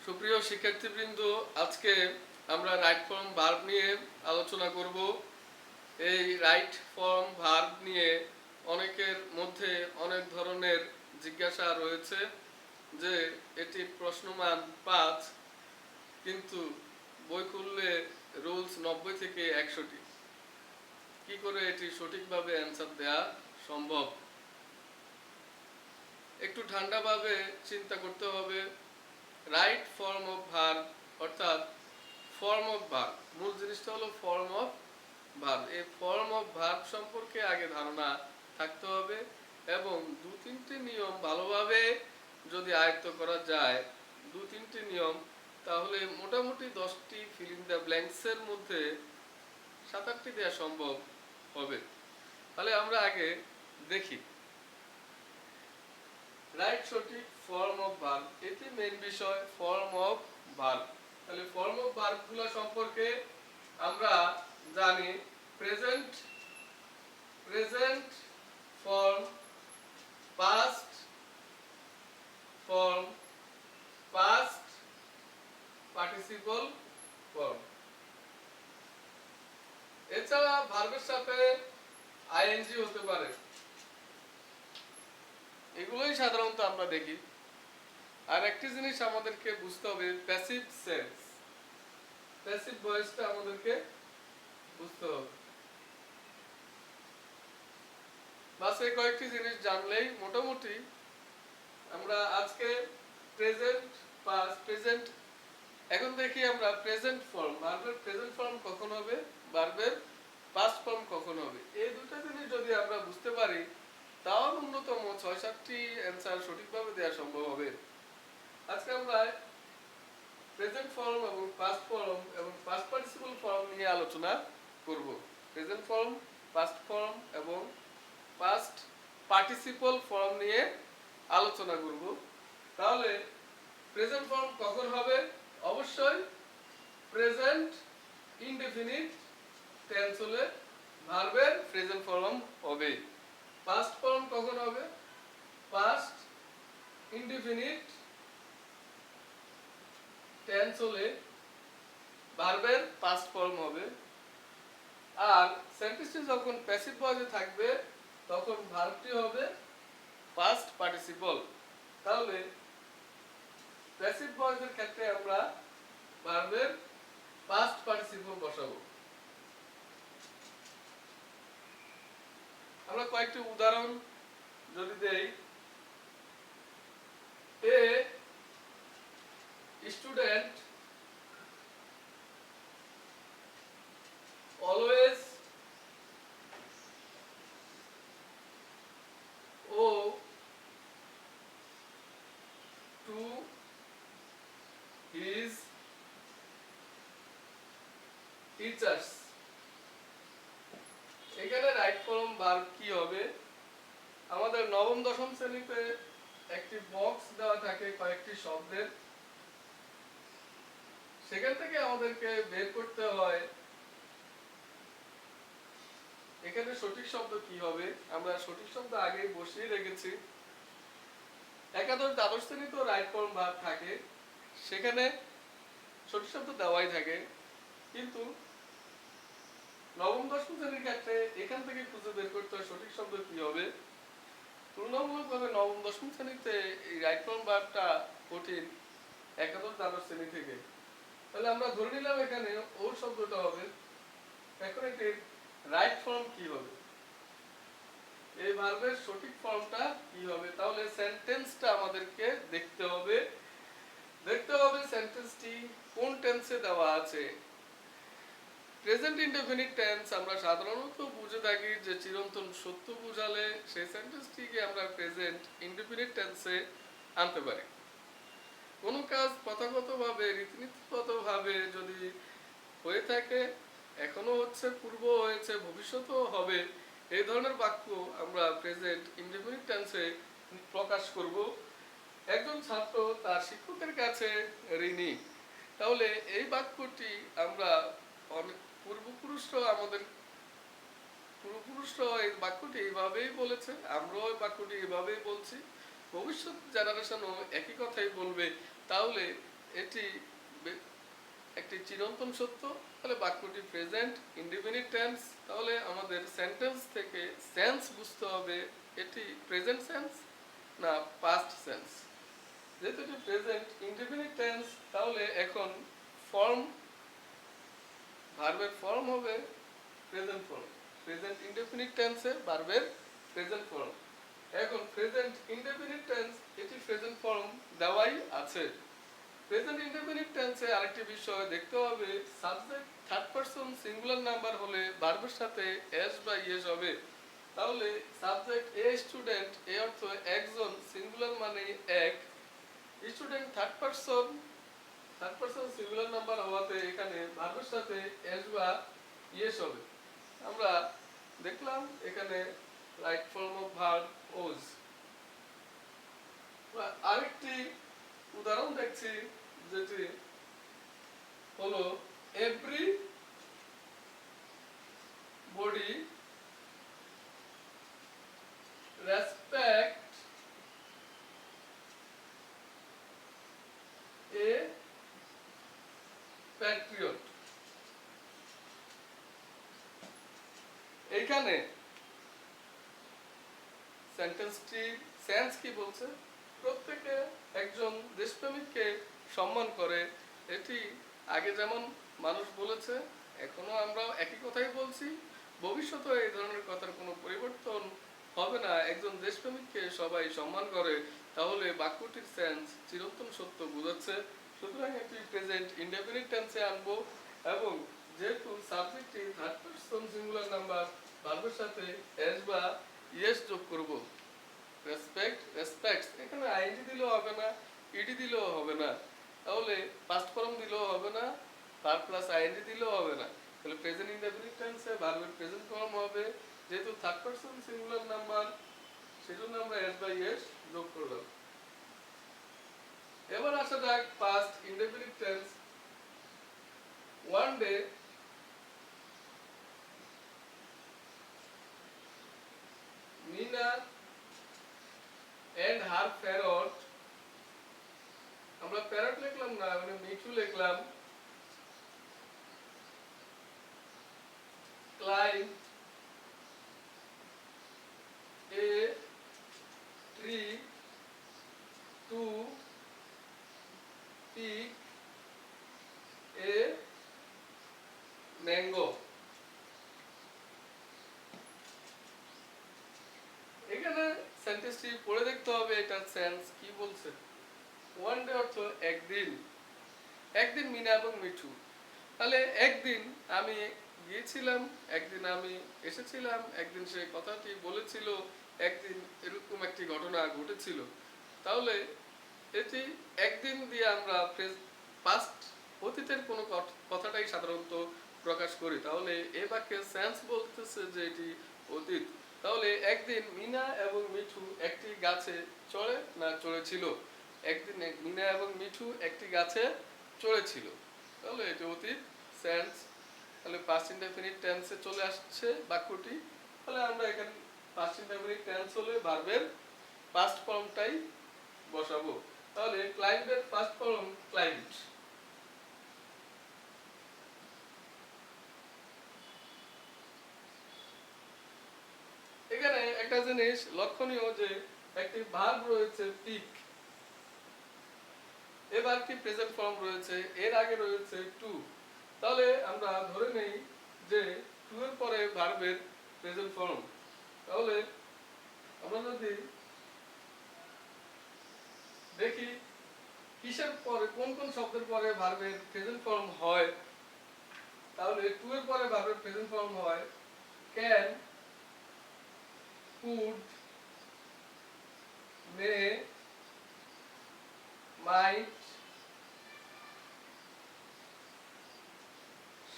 সুপ্রিয় শিক্ষার্থীবৃন্দ, আজকে আমরা রাইট ফর্ম ভার্ব নিয়ে আলোচনা করব। এই রাইট ফর্ম ভার্ব নিয়ে অনেকের মধ্যে অনেক ধরনের জিজ্ঞাসা রয়েছে যে এটি প্রশ্নমান 5, কিন্তু বই খুললে রুলস 90 থেকে 100টি। কি করে এটি সঠিকভাবে অ্যান্সার দেওয়া সম্ভব? একটু ঠান্ডাভাবে চিন্তা করতে হবে। রাইট ফর্ম অফ ভার্ব অর্থাৎ ফর্ম অফ ভার্ব, মূল জিনিসটা হলো ফর্ম অফ ভার্ব। এই ফর্ম অফ ভার্ব সম্পর্কে আগে ধারণা থাকতে হবে এবং 2-3টি নিয়ম ভালোভাবে যদি আয়ত্ত করা যায়, 2-3টি নিয়ম, তাহলে মোটামুটি 10টি ফিল ইন দ্য ব্ল্যাঙ্কসের মধ্যে 7-8টি দেওয়া সম্ভব হবে। তাহলে আমরা আগে দেখি রাইট সঠিক ফর্ম অফ ভার্ব, এটি মেইন বিষয়, ফর্ম অফ ভার্ব। তাহলে ফর্ম অফ ভার্বগুলো সম্পর্কে আমরা জানি present form, past form, past participle form. এছাড়া ভার্বের সাথে আইএনজি হতে পারে, এগুলোই সাধারণত আমরা দেখি। আর একটি জিনিস আমাদেরকে বুঝতে হবে, প্যাসিভ সেন্স, প্যাসিভ ভয়েসটা আমাদেরকে বুঝতে হবে। বাস এই কয়েকটি জিনিস জানলেই মোটামুটি আমরা আজকে প্রেজেন্ট, পাস্ট, প্রেজেন্ট। এখন দেখি আমরা প্রেজেন্ট ফর্ম, ভার্বের প্রেজেন্ট ফর্ম কখন হবে, ভার্বের পাস্ট ফর্ম কখন হবে। এই দুটো জিনিস যদি আমরা বুঝতে পারি, তাও ন্যূনতম 6-7টি অ্যান্সার সঠিকভাবে দেওয়া সম্ভব হবে। আজকে আমরা প্রেজেন্ট ফর্ম এবং পাস্ট ফর্ম এবং পাস্ট পার্টিসিপল ফর্ম নিয়ে আলোচনা করব। প্রেজেন্ট ফর্ম, পাস্ট ফর্ম এবং পাস্ট পার্টিসিপল ফর্ম নিয়ে আলোচনা করব। তাহলে প্রেজেন্ট ফর্ম কখন হবে? অবশ্যই প্রেজেন্ট ইনডেফিনিট টেন্স হলে ভার্বের প্রেজেন্ট ফর্ম হবে। পাস্ট ফর্ম কখন হবে? পাস্ট ইনডেফিনিট টেন্স হলে ভার্বের পাস্ট ফর্ম হবে। আর সেন্টেন্সটি যখন প্যাসিভ ভয়েসে থাকবে তখন ভার্বটি হবে পাস্ট পার্টিসিপল। তাহলে প্যাসিভ ভয়েসের ক্ষেত্রে আমরা ভার্বের পাস্ট পার্টিসিপল বসাবো। আমরা কয়েকটি উদাহরণ যদি দেই, a student always owe to his teachers। এখানে রাইট ফর্ম ভার্ব কি হবে? আমাদের নবম দশম শ্রেণীতে একটি বক্স দেওয়া থাকে কয়েকটি শব্দের, সেখান থেকে আমাদেরকে বের করতে হয় এখানে সঠিক শব্দ কি হবে। আমরা সঠিক শব্দ আগেই বসিয়ে রেখেছি। একাদশ দ্বাদশ শ্রেণীতেও রাইট ফর্ম ভার্ব থাকে, সেখানে সঠিক শব্দ দেওয়াই থাকে, কিন্তু নবম দশম শ্রেণীর ক্ষেত্রে এখান থেকে খুঁজে বের করতে হয় সঠিক শব্দ কি হবে। তুলনামূলকভাবে নবম দশম শ্রেণীতে এই রাইট ফর্ম ভার্বটা কঠিন একাদশ দ্বাদশ শ্রেণী থেকে। তাহলে আমরা ধরে নিলাম এখানে ওর শব্দটা হবে। এখন এটির রাইট ফর্ম কি হবে, এই ভার্বের সঠিক ফর্মটা কি হবে? তাহলে সেন্টেন্সটা আমাদেরকে দেখতে হবে সেন্টেন্সটি কোন টেন্সে দেওয়া আছে। প্রেজেন্ট ইনডেফিনিট টেন্স আমরা সাধারণত বুঝে থাকি যে চিরন্তন সত্য বোঝালে সেই সেন্টেন্সটিকে আমরা প্রেজেন্ট ইনডেফিনিট টেন্সে আনতে পারি। কোনো কাজ প্রথাগতভাবে, রীতিনীতিগতভাবে যদি হয়ে থাকে, এখনো হচ্ছে, পূর্ব হয়েছে, ভবিষ্যতেও হবে, এই ধরনের বাক্য আমরা প্রেজেন্ট ইনডেফিনিট টেন্সে প্রকাশ করব। একজন ছাত্র তার শিক্ষকের কাছে ঋণী, তাহলে এই বাক্যটি আমরা পূর্বপুরুষরা এই বাক্যটি এইভাবেই বলেছে, আমরাও এই বাক্যটি এইভাবেই বলছি, ভবিষ্যৎ জেনারেশনও একই কথাই বলবে। তাহলে এটি একটি চিরন্তন সত্য, তাহলে বাক্যটি প্রেজেন্ট ইনডিফিনিট টেন্স। তাহলে আমাদের সেন্টেন্স থেকে সেন্স বুঝতে হবে এটি প্রেজেন্ট সেন্স না পাস্ট সেন্স। যেহেতু এটি প্রেজেন্ট ইনডিফিনিট টেন্স, তাহলে এখন ফর্ম, ভার্বের ফর্ম হবে প্রেজেন্ট ফর্ম। প্রেজেন্ট ইনডিফিনিট টেন্সে ভার্বের প্রেজেন্ট ফর্ম। এখন প্রেজেন্ট ইনডিফিনিট টেন্স এটি প্রেজেন্ট ফর্ম দেওয়াই আছে। প্রেজেন্ট ইনডিফিনিট টেন্সে আরেকটি বিষয় দেখতে হবে, subject third person singular number হলে ভার্বের সাথে এস বা ইয়েস হবে। তাহলে সাবজেক্ট এ স্টুডেন্ট, এ অর্থ একজন, সিঙ্গুলার মানে এক, student third person singular number হওয়াতে এখানে ভার্বের সাথে এস বা ইয়েস হবে। আমরা দেখলাম এখানে রাইট ফর্ম অফ ভার্ব ওজ। আরেকটি উদাহরণ দেখছি, যেটি হলো এভরি বডি রেসপেক্ট এ প্যাট্রিয়ট। এইখানে সেন্টেন্সটি সেন্স কি বলছে, প্রত্যেকে একজন দেশপ্রেমিককে সম্মান করে। এটি আগে যেমন মানুষ বলেছে, এখনো আমরা একই কথাই বলছি, ভবিষ্যতে এই ধরনের কথার কোনো পরিবর্তন হবে না। একজন দেশপ্রেমিককে সবাই সম্মান করে, তাহলে বাক্যটির সেন্স চিরন্তন সত্য বোঝাচ্ছে। সুতরাং এটি প্রেজেন্ট ইনডেফিনিট টেন্সে আনবো, এবং যেহেতু সাবজেক্টটি থার্ড পারসন সিঙ্গুলার নাম্বার, ভার্বের সাথে এস বা ইয়েস যোগ করব। রেসপেক্ট, রেসপেক্টস, এখানে আইএনজি দিলেও হবে না, ইডি দিলেও হবে না, তাহলে পাস্ট ফর্ম দিলেও হবে না, ভার্ব প্লাস আইএনজি দিলেও হবে না। তাহলে প্রেজেন্ট ইনডেফিনিট টেন্সে ভার্বের প্রেজেন্ট ফর্ম হবে, যেহেতু থার্ড পারসন সিঙ্গুলার নাম্বার, সেজন্য আমরা এস বাই এস যোগ করলাম। এবার আসা যাক past indefinite tense. One day Meena and her parrot, আমরা প্যারট লিখলাম না, মানে মিঠু লিখলাম, climb a tree to pick a mango। এখানে সেন্টেন্সটি পড়ে দেখতে হবে এটার সেন্স কি বলছে। ওয়ান ডে অর্থ একদিন, একদিন মিনা এবং মিঠু। তাহলে একদিন আমি গিয়েছিলাম, একদিন আমি এসেছিলাম, একদিন সে কথাটি বলেছিল, একদিন এরকম একটি ঘটনা ঘটেছিল। তাহলে এটি একদিন দিয়ে আমরা পাস্ট অতীতের কোনো কথাটাই সাধারণত প্রকাশ করি। তাহলে এ বাক্যের সেন্স বলতেছে যে এটি অতীত। তাহলে একদিন মিনা এবং মিঠু একটি গাছে চড়ে না চড়েছিল, একদিন মিনা এবং মিঠু একটি গাছে চড়েছিল। তাহলে এটি অতীত সেন্স। তাহলে পাস্ট ইনডেফিনিট টেন্সে চলে আসছে বাক্যটি। তাহলে আমরা এখানে পাস্ট ইনডেফিনিট টেন্স হলে ভার্বের পাস্ট ফর্মটাই বসাবো। তাহলে ক্লাইম্বের ফার্স্ট ফর্ম ক্লাইম্বড। এখানে একটা জিনিস লক্ষণীয় যে একটি ভার্ব রয়েছে পিক, এবার কি প্রেজেন্ট ফর্ম রয়েছে, এর আগে রয়েছে টু। তাহলে আমরা ধরে নেই যে টু এর পরে ভার্বের প্রেজেন্ট ফর্ম। তাহলে আমরা যদি দেখি কিসের পরে, কোন কোন শব্দের পরে ভার্বের প্রেজেন্ট ফর্ম হয়, তাহলে টু এর পরে ভার্বের প্রেজেন্ট ফর্ম হয় can, could, may, might,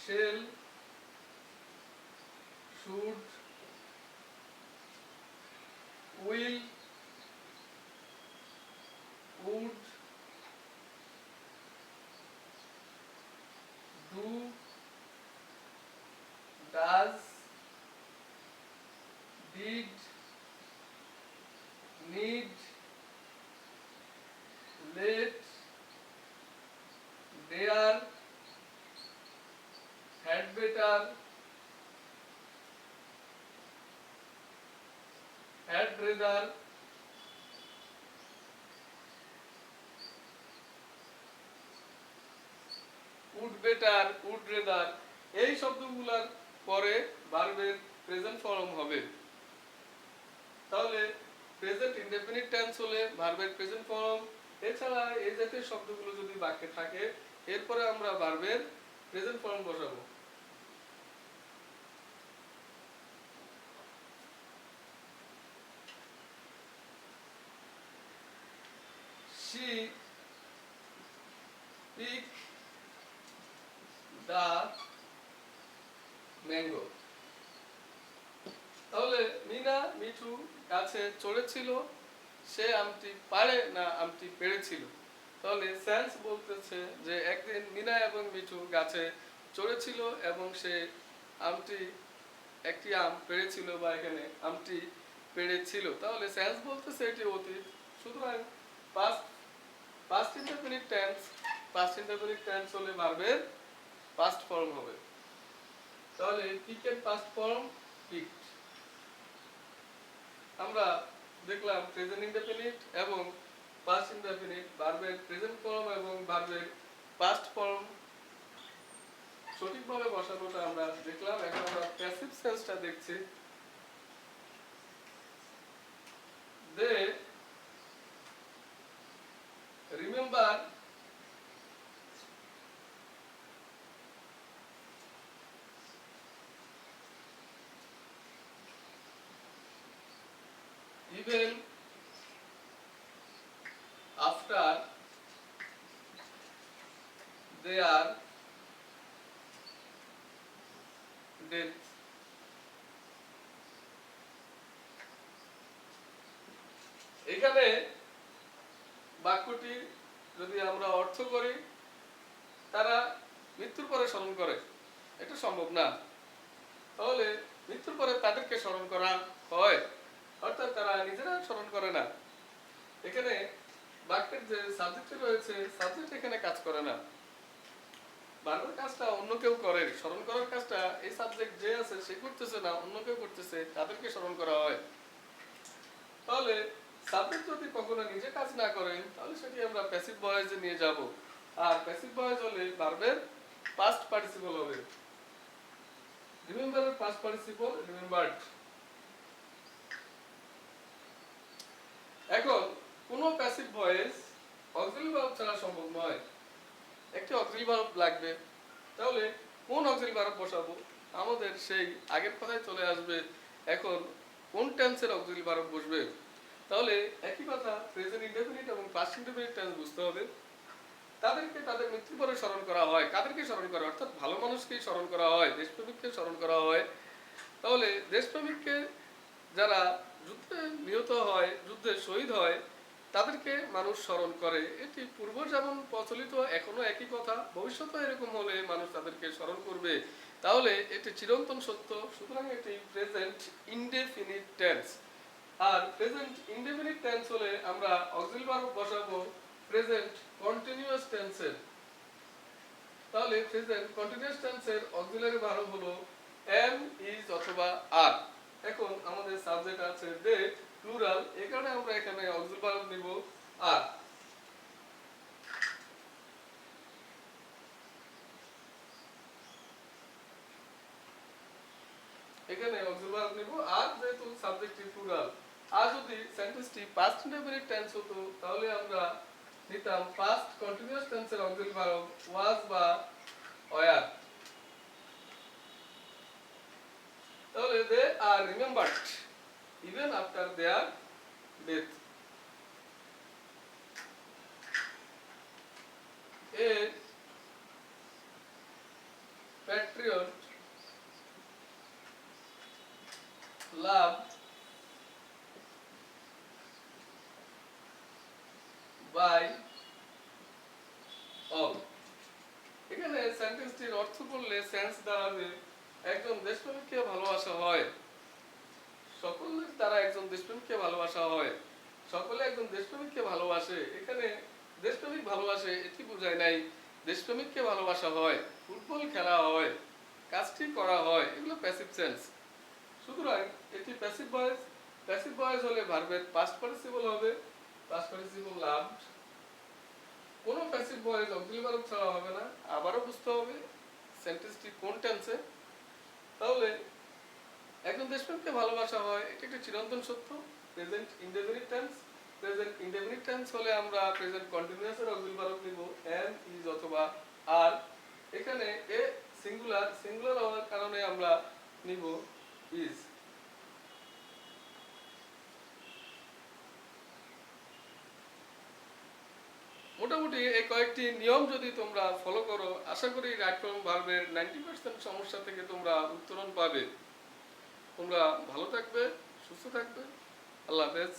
shall, should, will, would, do, does, did, need, let, better, would rather, এই শব্দগুলোর পরে ভার্বের প্রেজেন্ট ফর্ম হবে। তাহলে প্রেজেন্ট ইনডেফিনিট টেন্স হলে ভার্বের প্রেজেন্ট ফর্ম, এছাড়া এই জাতীয় শব্দগুলো যদি বাক্যে থাকে এরপরে আমরা ভার্বের প্রেজেন্ট ফর্ম বসাবো। She picked the mango. তাহলে মিনা মিঠু গাছে চড়েছিল, সে আমটি পারে না আমটি পেড়েছিল। তাহলে সেন্স বলতেছে যে একদিন মিনা এবং মিঠু গাছে চড়েছিল এবং সে আমটি একটি আম পেড়েছিল, বা এখানে আমটি পেড়েছিল। তাহলে সেন্স বলতেছে এটি অতীত, সুতরাং পাস্ট পাস্ট ইনডেফিনিট টেন্স হলে ভার্বের পাস্ট ফর্ম হবে। তাহলে পিকের পাস্ট ফর্ম পিকড। আমরা দেখলাম প্রেজেন্ট ইনডেফিনিট এবং পাস্ট ইনডেফিনিট ভার্বের প্রেজেন্ট ফর্ম এবং ভার্বের পাস্ট ফর্ম সঠিকভাবে বসানোটা আমরা দেখলাম। এখন আমরা প্যাসিভ সেন্সটা দেখছি। দে remember even after their death. এখানে বাক্যটি যদি আমরা অর্থ করি, তারা মৃত্যুর পরে স্মরণ করে, এটা সম্ভব না। তাহলে মৃত্যুর পরে তাদেরকে স্মরণ করা হয়, অর্থাৎ তারা নিজেরা স্মরণ করে না। এখানে বাক্যের যে সাবজেক্ট রয়েছে, সাবজেক্ট এখানে কাজ করে না, ভার্বের কাজটা অন্য কেউ করে। স্মরণ করার কাজটা এই সাবজেক্ট যে আছে সে করতেছে না, অন্য কেউ করতেছে, তাদেরকে স্মরণ করা হয়। তাহলে সাবজেক্ট যদি কখনো নিজে কাজ না করে তাহলে সেটি আমরা প্যাসিভ ভয়েসে নিয়ে যাব, আর প্যাসিভ ভয়েস হলে ভার্বের পাস্ট পার্টিসিপল হবে। রিমেম্বারের পাস্ট পার্টিসিপল রিমেম্বারড। এখন কোন প্যাসিভ ভয়েস অক্সিলারি ভার্ব ছাড়া সম্ভব নয়, একটি অক্সিলারি ভার্ব লাগবে। তাহলে কোন অক্সিলারি ভার্ব বসাবো? আমাদের সেই আগের কথায় চলে আসবে, এখন কোন টেন্সের অক্সিলারি ভার্ব বসবে। তাহলে একই কথা, প্রেজেন্ট ইনডেফিনিট এবং পাস্ট ইনডেফিনিট টেন্স বুঝতে হবে। তাদেরকে তাদের মৃত্যুর পরে স্মরণ করা হয়। কাদেরকে স্মরণ করা হয়? অর্থাৎ ভালো মানুষকেই স্মরণ করা হয়, দেশপ্রেমিককে স্মরণ করা হয়। তাহলে দেশপ্রেমিককে যারা যুদ্ধে নিহত হয়, যুদ্ধে শহীদ হয়, তাদেরকে মানুষ স্মরণ করে। এটি পূর্ব যেমন প্রচলিত, এখনো একই কথা, ভবিষ্যতে এরকম হলে মানুষ তাদেরকে স্মরণ করবে। তাহলে এটি চিরন্তন সত্য, সুতরাং এটি প্রেজেন্ট ইনডেফিনিট টেন্স। আর প্রেজেন্ট ইনডেফিনিট টেন্স হলে আমরা অক্সিলারি ভার্ব বসাবো প্রেজেন্ট কন্টিনিউয়াস টেন্সের। তাহলে প্রেজেন্ট কন্টিনিউয়াস টেন্সের অক্সিলারি ভার্ব হলো এম, ইজ অথবা আর। এখন আমাদের সাবজেক্ট আছে দে, প্লুরাল, এই কারণে আমরা এখানে অক্সিলারি ভার্ব নিব আর। এখানে অক্সিলারি ভার্ব নিব আর, যেহেতু সাবজেক্টটি প্লুরাল। আর যদি সেন্টেন্সটি পাস্ট ইনডেফিনিট টেন্স হতো তাহলে আমরা নিতাম পাস্ট কন্টিনিউয়াস টেন্সের অক্সিলারি ভার্ব ওয়াজ বা ওয়ার। তাহলে they are remembered even after their death. A patriot love by all. এখানে সেন্টেন্সটির অর্থ করলে সেন্স দাঁড়াবে একজন দেশপ্রেমিককে ভালোবাসা হয়, সকলের দ্বারা একজন দেশপ্রেমিককে ভালোবাসা হয়, সকলে একজন দেশপ্রেমিককে ভালোবাসে। এখানে দেশপ্রেমিক ভালোবাসে এটি বোঝায় নাই, দেশপ্রেমিককে ভালোবাসা হয়, ফুটবল খেলা হয়, কাজটি করা হয়, এগুলো প্যাসিভ সেন্স। সুতরাং এটি প্যাসিভ ভয়েস। প্যাসিভ ভয়েস হলে ভার্বের পাস্ট পার্টিসিপল হবে পাস্ট পার্টিসিপল লাভড। কোন passive passive voice auxiliary verb ছাড়া হবে না, আবারও বুঝতে হবে সেন্টেন্সটি কোন টেন্সে। তাহলে একজন দেশপ্রেমকে ভালোবাসা হয়, এটা একটা চিরন্তন সত্য। Present indefinite tense, present indefinite tense হলে আমরা প্রেজেন্ট কন্টিনিউয়াসের অক্সিলারি ভার্ব নিব এম, ইজ অথবা আর। এখানে এ সিঙ্গুলার, সিঙ্গুলার হওয়ার কারণে আমরা নিব ইজ। মোটামুটি এই কয়েকটি নিয়ম যদি তোমরা ফলো করো, আশা করি রাইট ফর্ম ভার্বের 90% সমস্যা থেকে তোমরা উত্তরণ পাবে। তোমরা ভালো থাকবে, সুস্থ থাকবে। আল্লাহ হাফেজ।